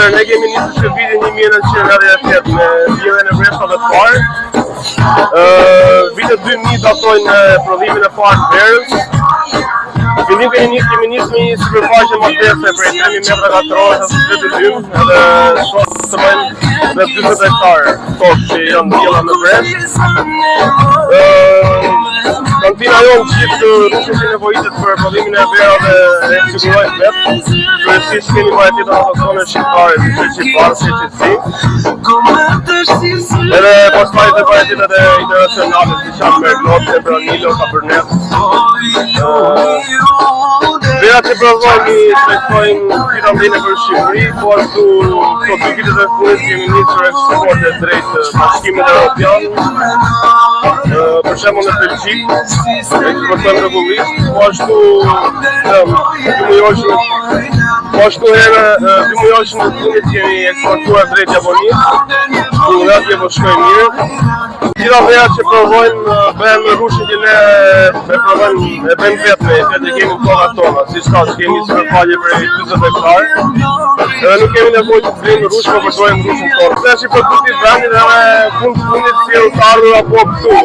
Atëherë ne kemi nisur që vitin 1998 me vjedhjen e breshkave të parë. Vitet 2000 datojnë prodhimin e parë të verës. Fillim kemi nisur me një sipërfaqe modeste prej 3000 metra katror sa të dym, edhe sot të bëjmë me 40 hektarë tokë që janë mbjellura me breshk. Kantina jonë gjithë rrugës që nevojitet për prodhimin e verave e sigurojnë vetë. Kryesisht kemi varietet autoktone shqiptare, si shqiptarë, si qëtësi. Edhe pastaj të varietetet e internacionale, si qanë Merlot, Tempranillo, Cabernet. Verat që prodhojmë i trajtojmë gjithandine për Shqipëri, po ashtu këto 2 vitet e fundit kemi nisur eksporte drejt bashkimit evropian. Për shembull në Belgjikë, eksportojmë rregullisht, po ashtu herë 2 mujosh në fundit kemi eksportuar drejt Japonisë, ku atje po shkojnë mirë. Gjitha verat që provojmë bëhen në rrushën që ne e bëjmë vetë me, që kemi toka tona, si shkash kemi sipërfaqe për 40 hektarë, edhe nuk kemi nevojë të blejmë rrushë, po përdojmë rrushën tonë. Tash i produkti vendit edhe fundit si u ardhur apo këtu.